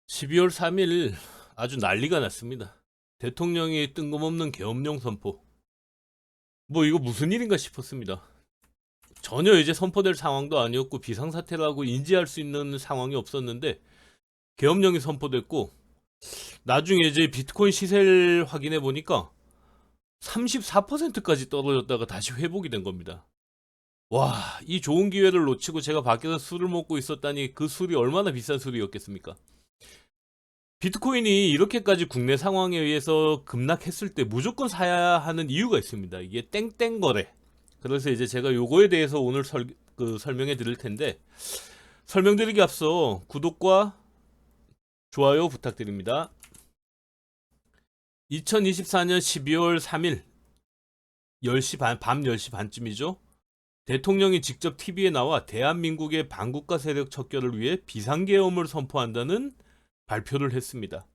12월 3일 아주 난리가 났습니다. 대통령이 뜬금없는 계엄령 선포. 뭐 이거 무슨 일인가 싶었습니다. 전혀 이제 선포될 상황도 아니었고 비상사태라고 인지할 수 있는 상황이 없었는데 계엄령이 선포됐고 나중에 이제 비트코인 시세를 확인해 보니까 34%까지 떨어졌다가 다시 회복이 된 겁니다. 와, 이 좋은 기회를 놓치고 제가 밖에서 술을 먹고 있었다니 그 술이 얼마나 비싼 술이었겠습니까? 비트코인이 이렇게까지 국내 상황에 의해서 급락했을 때 무조건 사야 하는 이유가 있습니다. 이게 땡땡 거래. 그래서 이제 제가 요거에 대해서 오늘 설명해 드릴 텐데, 설명드리기 앞서 구독과 좋아요 부탁드립니다. 2024년 12월 3일 10시 밤 10시 반쯤이죠. 대통령이 직접 TV에 나와 대한민국의 반국가 세력 척결을 위해 비상계엄을 선포한다는 발표를 했습니다.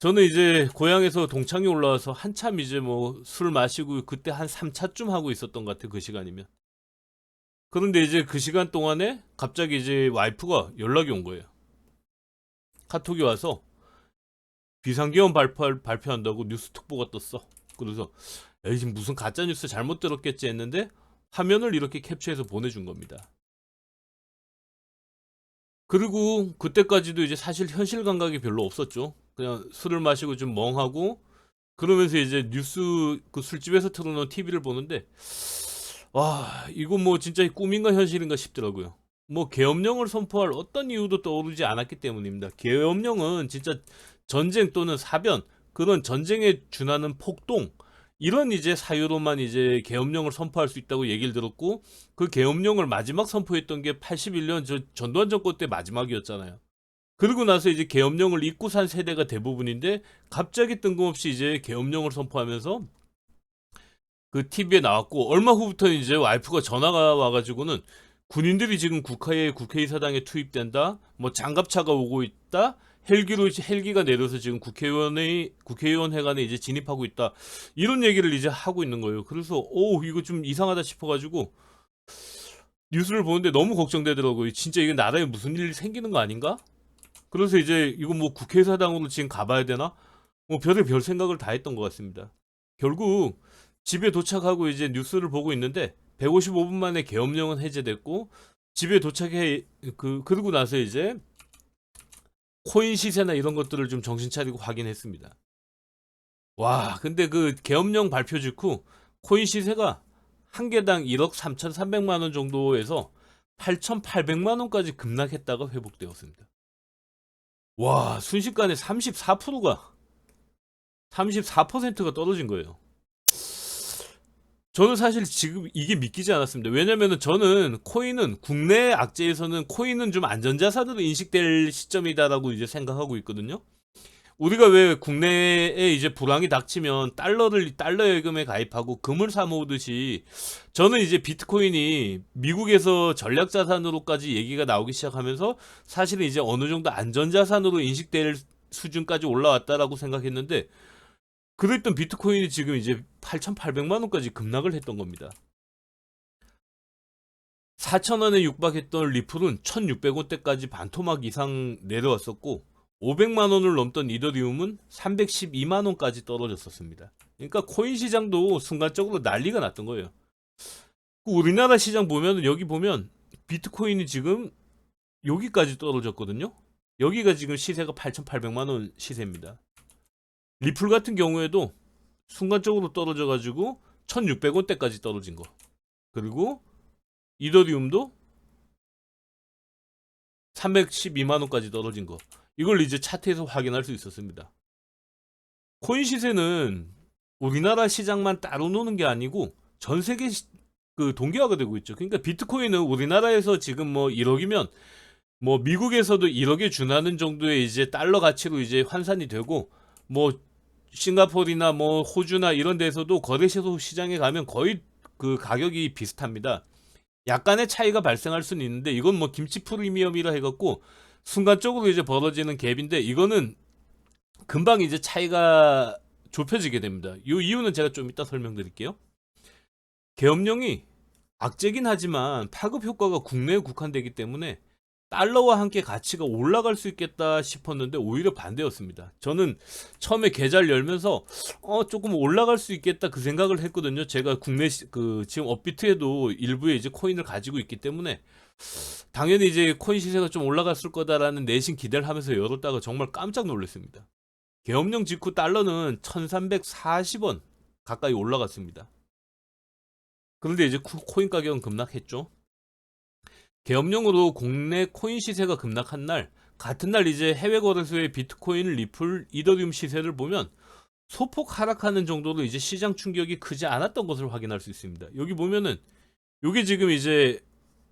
저는 이제 고향에서 동창이 올라와서 한참 이제 뭐 술 마시고 그때 한 3차쯤 하고 있었던 것 같아요. 그 시간이면. 그런데 이제 그 시간 동안에 갑자기 이제 와이프가 연락이 온 거예요. 카톡이 와서 비상계엄 발표한다고 뉴스 특보가 떴어. 그래서 에이 지금 무슨 가짜뉴스 잘못 들었겠지 했는데 화면을 이렇게 캡처해서 보내준 겁니다. 그리고 그때까지도 이제 사실 현실 감각이 별로 없었죠. 그냥 술을 마시고 좀 멍하고 그러면서 이제 뉴스 그 술집에서 틀어놓은 TV를 보는데 와 이거 뭐 진짜 꿈인가 현실인가 싶더라고요. 뭐 계엄령을 선포할 어떤 이유도 떠오르지 않았기 때문입니다. 계엄령은 진짜 전쟁 또는 사변 그런 전쟁에 준하는 폭동 이런 이제 사유로만 이제 계엄령을 선포할 수 있다고 얘기를 들었고 그 계엄령을 마지막 선포했던 게 81년 전두환 정권 때 마지막이었잖아요. 그리고 나서 이제 계엄령을 잊고 산 세대가 대부분인데 갑자기 뜬금없이 이제 계엄령을 선포하면서 그 TV에 나왔고 얼마 후부터 이제 와이프가 전화가 와가지고는 군인들이 지금 국회의사당에 투입된다. 뭐 장갑차가 오고 있다. 헬기가 내려서 지금 국회의원회관에 이제 진입하고 있다. 이런 얘기를 이제 하고 있는 거예요. 그래서 오 이거 좀 이상하다 싶어가지고 뉴스를 보는데 너무 걱정되더라고요. 진짜 이게 나라에 무슨 일이 생기는 거 아닌가? 그래서 이제 이거 뭐 국회의사당으로 지금 가봐야 되나? 뭐 별의 생각을 다 했던 것 같습니다. 결국 집에 도착하고 이제 뉴스를 보고 있는데 155분 만에 계엄령은 해제됐고 집에 도착해 그러고 나서 이제 코인 시세나 이런 것들을 좀 정신 차리고 확인했습니다. 와, 근데 그 계엄령 발표 직후 코인 시세가 한 개당 1억 3,300만 원 정도에서 8,800만 원까지 급락했다가 회복되었습니다. 와, 순식간에 34%가 떨어진 거예요. 저는 사실 지금 이게 믿기지 않았습니다. 왜냐면은 저는 코인은 국내 악재에서는 코인은 좀 안전자산으로 인식될 시점이다라고 이제 생각하고 있거든요. 우리가 왜 국내에 이제 불황이 닥치면 달러 예금에 가입하고 금을 사 모으듯이 저는 이제 비트코인이 미국에서 전략 자산으로까지 얘기가 나오기 시작하면서 사실은 이제 어느 정도 안전자산으로 인식될 수준까지 올라왔다라고 생각했는데 그랬던 비트코인이 지금 이제 8,800만 원까지 급락을 했던 겁니다. 4,000원에 육박했던 리플은 1,600원대까지 반토막 이상 내려왔었고 500만 원을 넘던 이더리움은 312만 원까지 떨어졌었습니다. 그러니까 코인 시장도 순간적으로 난리가 났던 거예요. 우리나라 시장 보면 여기 보면 비트코인이 지금 여기까지 떨어졌거든요. 여기가 지금 시세가 8,800만 원 시세입니다. 리플 같은 경우에도 순간적으로 떨어져가지고 1600원대까지 떨어진 거. 그리고 이더리움도 312만원까지 떨어진 거. 이걸 이제 차트에서 확인할 수 있었습니다. 코인 시세는 우리나라 시장만 따로 노는 게 아니고 전 세계 그 동기화가 되고 있죠. 그러니까 비트코인은 우리나라에서 지금 뭐 1억이면 뭐 미국에서도 1억에 준하는 정도의 이제 달러 가치로 이제 환산이 되고 뭐 싱가포르나 뭐 호주나 이런 데서도 거래소 시장에 가면 거의 그 가격이 비슷합니다. 약간의 차이가 발생할 수는 있는데 이건 뭐 김치 프리미엄이라 해갖고 순간적으로 이제 벌어지는 갭인데 이거는 금방 이제 차이가 좁혀지게 됩니다. 이 이유는 제가 좀 이따 설명드릴게요. 계엄령이 악재긴 하지만 파급 효과가 국내에 국한되기 때문에 달러와 함께 가치가 올라갈 수 있겠다 싶었는데 오히려 반대였습니다. 저는 처음에 계좌를 열면서 조금 올라갈 수 있겠다 그 생각을 했거든요. 제가 국내 지금 업비트에도 일부의 이제 코인을 가지고 있기 때문에 당연히 이제 코인 시세가 좀 올라갔을 거다라는 내심 기대를 하면서 열었다가 정말 깜짝 놀랐습니다. 계엄령 직후 달러는 1340원 가까이 올라갔습니다. 그런데 이제 코인 가격은 급락했죠. 계엄령으로 국내 코인 시세가 급락한 날, 같은 날 이제 해외 거래소의 비트코인, 리플, 이더리움 시세를 보면 소폭 하락하는 정도로 이제 시장 충격이 크지 않았던 것을 확인할 수 있습니다. 여기 보면은 요게 지금 이제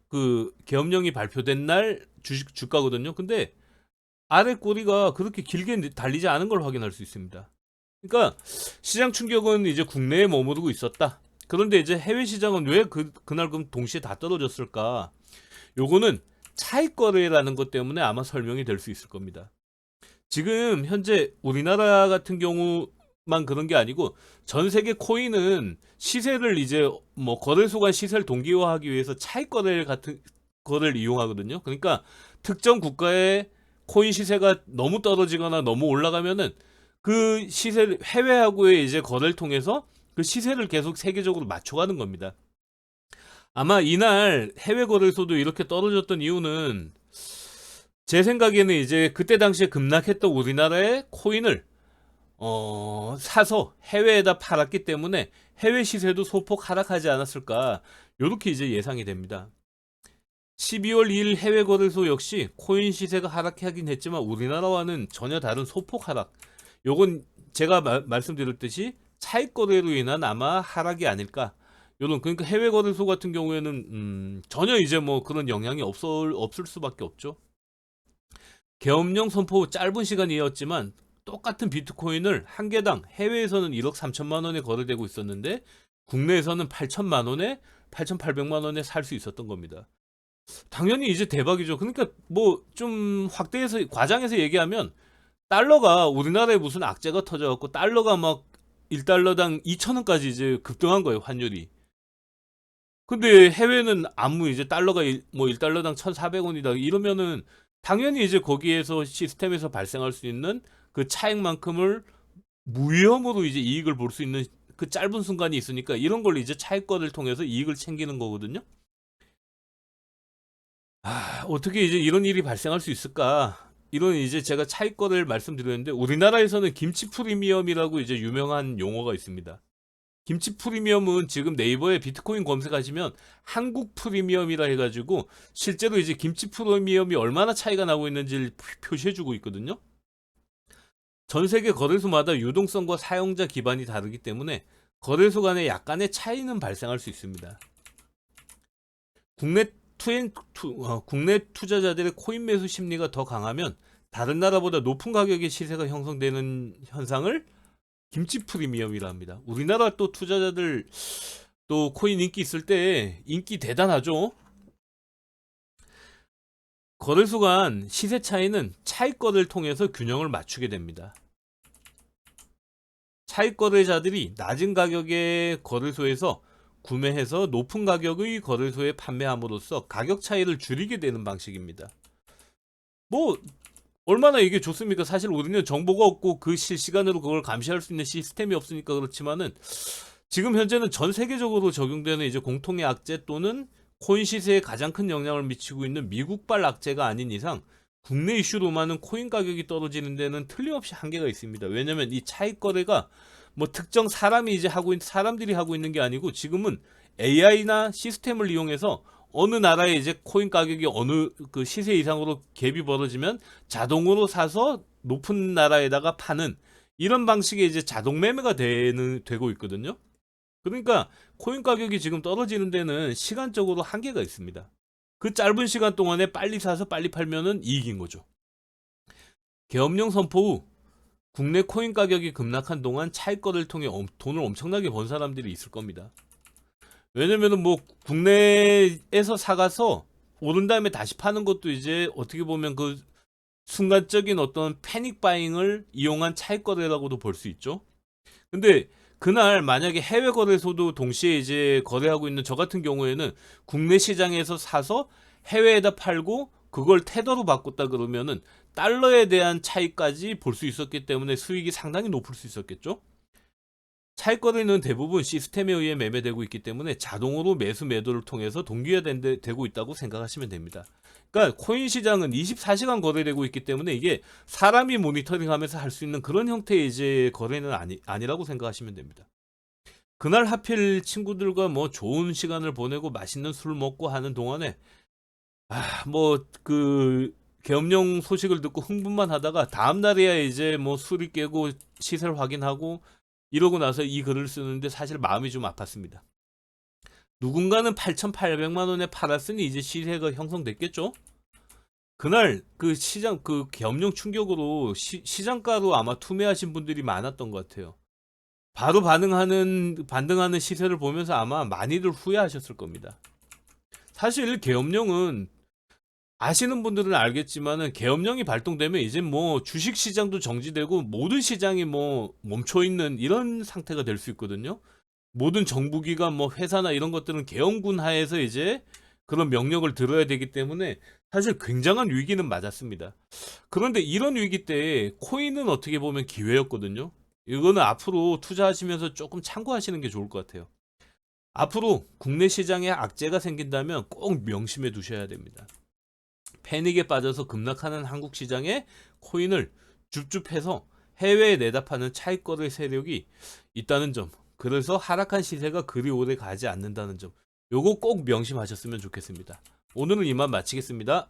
그 계엄령이 발표된 날 주가거든요. 근데 아래 꼬리가 그렇게 길게 달리지 않은 걸 확인할 수 있습니다. 그러니까 시장 충격은 이제 국내에 머무르고 있었다. 그런데 이제 해외 시장은 왜 그날 그럼 동시에 다 떨어졌을까? 요거는 차익 거래라는 것 때문에 아마 설명이 될 수 있을 겁니다. 지금 현재 우리나라 같은 경우만 그런 게 아니고 전 세계 코인은 시세를 이제 뭐 거래소 간 시세를 동기화하기 위해서 차익 거래 같은 거를 이용하거든요. 그러니까 특정 국가의 코인 시세가 너무 떨어지거나 너무 올라가면은 그 시세를 해외하고의 이제 거래를 통해서 그 시세를 계속 세계적으로 맞춰가는 겁니다. 아마 이날 해외 거래소도 이렇게 떨어졌던 이유는 제 생각에는 이제 그때 당시에 급락했던 우리나라의 코인을 사서 해외에다 팔았기 때문에 해외 시세도 소폭 하락하지 않았을까 이렇게 이제 예상이 됩니다. 12월 2일 해외 거래소 역시 코인 시세가 하락하긴 했지만 우리나라와는 전혀 다른 소폭 하락. 요건 제가 말씀드렸듯이 차익 거래로 인한 아마 하락이 아닐까. 요런 그러니까 해외 거래소 같은 경우에는 전혀 이제 뭐 그런 영향이 없을 수밖에 없죠. 계엄령 선포 후 짧은 시간이었지만 똑같은 비트코인을 한 개당 해외에서는 1억 3천만 원에 거래되고 있었는데 국내에서는 8천만 원에 8,800만 원에 살 수 있었던 겁니다. 당연히 이제 대박이죠. 그러니까 뭐 좀 확대해서 과장해서 얘기하면 달러가 우리나라에 무슨 악재가 터져갖고 달러가 막 1달러당 2,000원까지 이제 급등한 거예요, 환율이. 근데 해외는 아무 이제 달러가 뭐 1달러당 1,400원이다 이러면은 당연히 이제 거기에서 시스템에서 발생할 수 있는 그 차익만큼을 무위험으로 이제 이익을 볼 수 있는 그 짧은 순간이 있으니까 이런 걸 이제 차익권을 통해서 이익을 챙기는 거거든요. 어떻게 이제 이런 일이 발생할 수 있을까? 이런 이제 제가 차익권을 말씀드렸는데 우리나라에서는 김치 프리미엄이라고 이제 유명한 용어가 있습니다. 김치 프리미엄은 지금 네이버에 비트코인 검색하시면 한국 프리미엄이라 해가지고 실제로 이제 김치 프리미엄이 얼마나 차이가 나고 있는지를 표시해주고 있거든요. 전 세계 거래소마다 유동성과 사용자 기반이 다르기 때문에 거래소 간에 약간의 차이는 발생할 수 있습니다. 국내 투자자들의 코인 매수 심리가 더 강하면 다른 나라보다 높은 가격의 시세가 형성되는 현상을 김치 프리미엄이라 합니다. 우리나라 또 투자자들 또 코인 인기 있을 때 인기 대단하죠. 거래소 간 시세 차이는 차익거래를 통해서 균형을 맞추게 됩니다. 차익거래자들이 낮은 가격의 거래소에서 구매해서 높은 가격의 거래소에 판매함으로써 가격 차이를 줄이게 되는 방식입니다. 뭐 얼마나 이게 좋습니까? 사실 우리는 정보가 없고 그 실시간으로 그걸 감시할 수 있는 시스템이 없으니까 그렇지만은 지금 현재는 전 세계적으로 적용되는 이제 공통의 악재 또는 코인 시세에 가장 큰 영향을 미치고 있는 미국발 악재가 아닌 이상 국내 이슈로만은 코인 가격이 떨어지는 데는 틀림없이 한계가 있습니다. 왜냐면 이 차익 거래가 뭐 특정 사람들이 하고 있는 게 아니고 지금은 AI나 시스템을 이용해서 어느 나라에 이제 코인 가격이 어느 그 시세 이상으로 갭이 벌어지면 자동으로 사서 높은 나라에다가 파는 이런 방식의 이제 자동 매매가 되고 있거든요. 그러니까 코인 가격이 지금 떨어지는 데는 시간적으로 한계가 있습니다. 그 짧은 시간 동안에 빨리 사서 빨리 팔면은 이익인 거죠. 계엄령 선포 후 국내 코인 가격이 급락한 동안 차익거래를 통해 돈을 엄청나게 번 사람들이 있을 겁니다. 왜냐면은 뭐 국내에서 사가서 오른 다음에 다시 파는 것도 이제 어떻게 보면 그 순간적인 어떤 패닉 바잉을 이용한 차익 거래라고도 볼 수 있죠. 근데 그날 만약에 해외 거래소도 동시에 이제 거래하고 있는 저 같은 경우에는 국내 시장에서 사서 해외에다 팔고 그걸 테더로 바꿨다 그러면은 달러에 대한 차이까지 볼 수 있었기 때문에 수익이 상당히 높을 수 있었겠죠. 차익거래는 대부분 시스템에 의해 매매되고 있기 때문에 자동으로 매수 매도를 통해서 동기화되고 있다고 생각하시면 됩니다. 그러니까 코인 시장은 24시간 거래되고 있기 때문에 이게 사람이 모니터링하면서 할 수 있는 그런 형태의 이제 거래는 아니라고 생각하시면 됩니다. 그날 하필 친구들과 뭐 좋은 시간을 보내고 맛있는 술 먹고 하는 동안에 뭐 그 계엄령 소식을 듣고 흥분만 하다가 다음 날에야 이제 뭐 술이 깨고 시세를 확인하고 이러고 나서 이 글을 쓰는데 사실 마음이 좀 아팠습니다. 누군가는 8,800만 원에 팔았으니 이제 시세가 형성됐겠죠? 그날 그 시장 그 계엄령 충격으로 시장가로 아마 투매하신 분들이 많았던 것 같아요. 바로 반등하는 시세를 보면서 아마 많이들 후회하셨을 겁니다. 사실 계엄령은 아시는 분들은 알겠지만은 계엄령이 발동되면 이제 뭐 주식 시장도 정지되고 모든 시장이 뭐 멈춰 있는 이런 상태가 될 수 있거든요. 모든 정부기관 뭐 회사나 이런 것들은 계엄군 하에서 이제 그런 명령을 들어야 되기 때문에 사실 굉장한 위기는 맞았습니다. 그런데 이런 위기 때 코인은 어떻게 보면 기회였거든요. 이거는 앞으로 투자하시면서 조금 참고하시는 게 좋을 것 같아요. 앞으로 국내 시장에 악재가 생긴다면 꼭 명심해 두셔야 됩니다. 패닉에 빠져서 급락하는 한국 시장에 코인을 줍줍해서 해외에 내다 파는 차익거래 세력이 있다는 점, 그래서 하락한 시세가 그리 오래 가지 않는다는 점, 요거 꼭 명심하셨으면 좋겠습니다. 오늘은 이만 마치겠습니다.